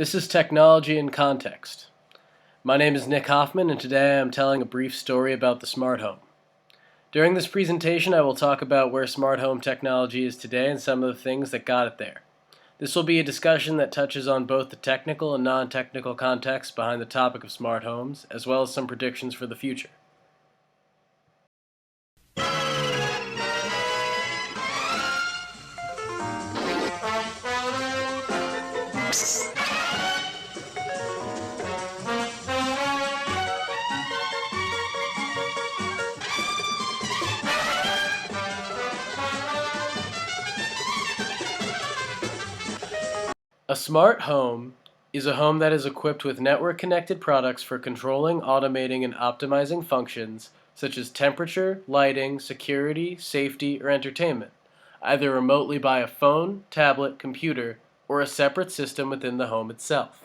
This is Technology in Context. My name is Nick Hoffman, and today I am telling a brief story about the smart home. During this presentation, I will talk about where smart home technology is today and some of the things that got it there. This will be a discussion that touches on both the technical and non-technical context behind the topic of smart homes, as well as some predictions for the future. A smart home is a home that is equipped with network-connected products for controlling, automating, and optimizing functions such as temperature, lighting, security, safety, or entertainment, either remotely by a phone, tablet, computer, or a separate system within the home itself.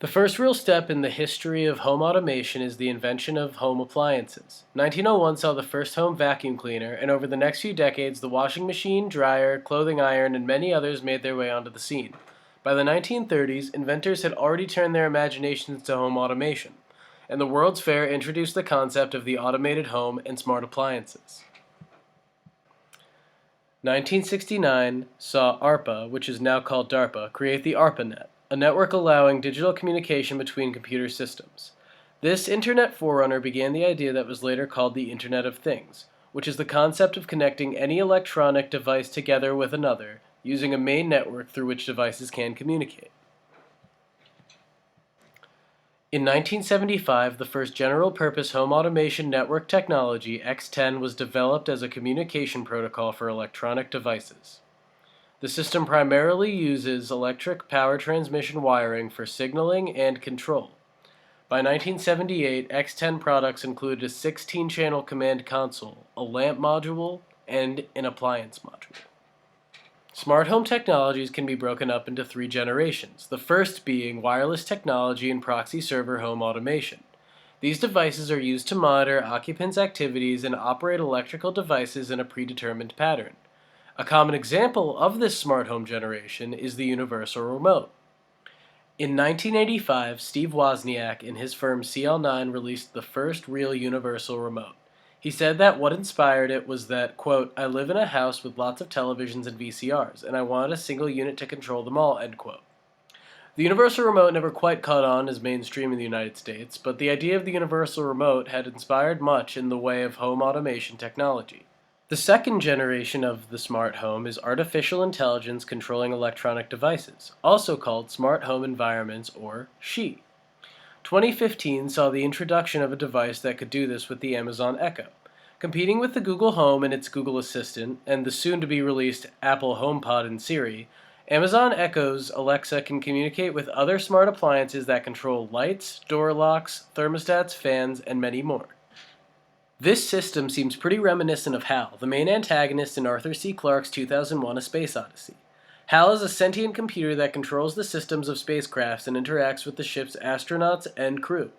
The first real step in the history of home automation is the invention of home appliances. 1901 saw the first home vacuum cleaner, and over the next few decades, the washing machine, dryer, clothing iron, and many others made their way onto the scene. By the 1930s, inventors had already turned their imaginations to home automation, and the World's Fair introduced the concept of the automated home and smart appliances. 1969 saw ARPA, which is now called DARPA, create the ARPANET, a network allowing digital communication between computer systems. This internet forerunner began the idea that was later called the Internet of Things, which is the concept of connecting any electronic device together with another using a main network through which devices can communicate. In 1975, the first general-purpose home automation network technology, X10, was developed as a communication protocol for electronic devices. The system primarily uses electric power transmission wiring for signaling and control. By 1978, X10 products included a 16-channel command console, a lamp module, and an appliance module. Smart home technologies can be broken up into three generations, the first being wireless technology and proxy server home automation. These devices are used to monitor occupants' activities and operate electrical devices in a predetermined pattern. A common example of this smart home generation is the universal remote. In 1985, Steve Wozniak and his firm CL9 released the first real universal remote. He said that what inspired it was that, quote, "I live in a house with lots of televisions and VCRs, and I wanted a single unit to control them all," end quote. The universal remote never quite caught on as mainstream in the United States, but the idea of the universal remote had inspired much in the way of home automation technology. The second generation of the smart home is artificial intelligence controlling electronic devices, also called smart home environments, or SHE. 2015 saw the introduction of a device that could do this with the Amazon Echo. Competing with the Google Home and its Google Assistant, and the soon-to-be-released Apple HomePod and Siri, Amazon Echo's Alexa can communicate with other smart appliances that control lights, door locks, thermostats, fans, and many more. This system seems pretty reminiscent of HAL, the main antagonist in Arthur C. Clarke's 2001 A Space Odyssey. HAL is a sentient computer that controls the systems of spacecrafts and interacts with the ship's astronauts and crew.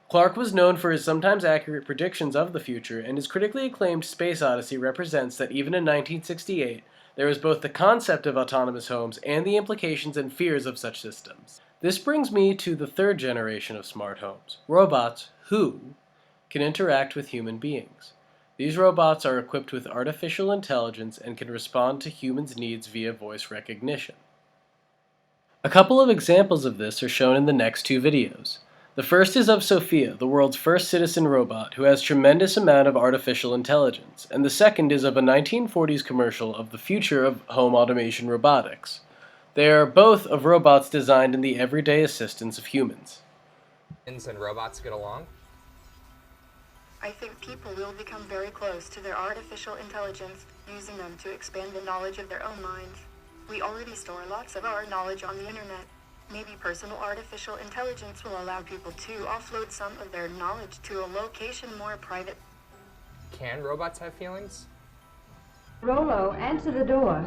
Clarke was known for his sometimes accurate predictions of the future, and his critically acclaimed Space Odyssey represents that even in 1968, there was both the concept of autonomous homes and the implications and fears of such systems. This brings me to the third generation of smart homes, robots who can interact with human beings. These robots are equipped with artificial intelligence and can respond to humans' needs via voice recognition. A couple of examples of this are shown in the next two videos. The first is of Sophia, the world's first citizen robot, who has tremendous amount of artificial intelligence, and the second is of a 1940s commercial of the future of home automation robotics. They are both of robots designed in the everyday assistance of humans. And robots get along? I think people will become very close to their artificial intelligence, using them to expand the knowledge of their own minds. We already store lots of our knowledge on the internet. Maybe personal artificial intelligence will allow people to offload some of their knowledge to a location more private. Can robots have feelings? Rolo, answer the door.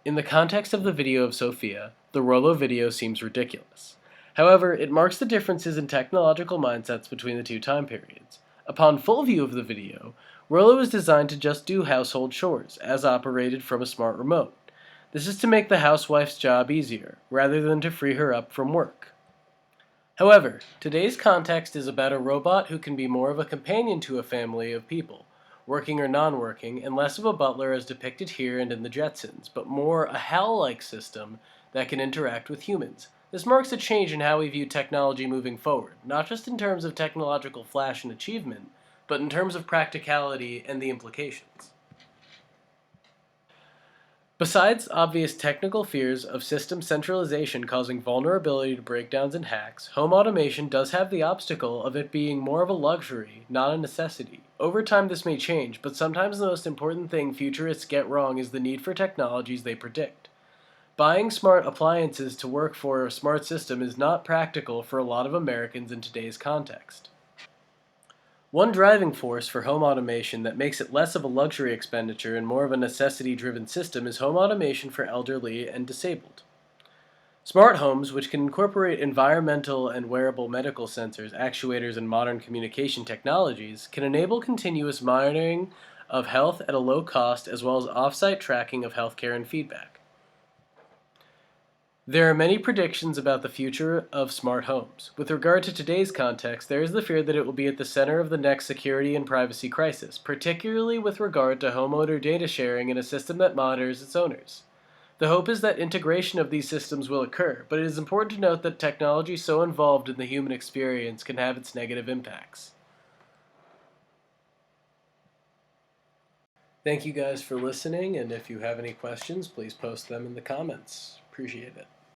In the context of the video of Sophia, the Rollo video seems ridiculous. However, it marks the differences in technological mindsets between the two time periods. Upon full view of the video, Rollo is designed to just do household chores, as operated from a smart remote. This is to make the housewife's job easier, rather than to free her up from work. However, today's context is about a robot who can be more of a companion to a family of people, working or non-working, and less of a butler as depicted here and in the Jetsons, but more a HAL-like system that can interact with humans. This marks a change in how we view technology moving forward, not just in terms of technological flash and achievement, but in terms of practicality and the implications. Besides obvious technical fears of system centralization causing vulnerability to breakdowns and hacks, home automation does have the obstacle of it being more of a luxury, not a necessity. Over time this may change, but sometimes the most important thing futurists get wrong is the need for technologies they predict. Buying smart appliances to work for a smart system is not practical for a lot of Americans in today's context. One driving force for home automation that makes it less of a luxury expenditure and more of a necessity-driven system is home automation for elderly and disabled. Smart homes, which can incorporate environmental and wearable medical sensors, actuators, and modern communication technologies, can enable continuous monitoring of health at a low cost as well as off-site tracking of healthcare and feedback. There are many predictions about the future of smart homes. With regard to today's context, there is the fear that it will be at the center of the next security and privacy crisis, particularly with regard to homeowner data sharing in a system that monitors its owners. The hope is that integration of these systems will occur, but it is important to note that technology so involved in the human experience can have its negative impacts. Thank you guys for listening, and if you have any questions, please post them in the comments. Appreciate it.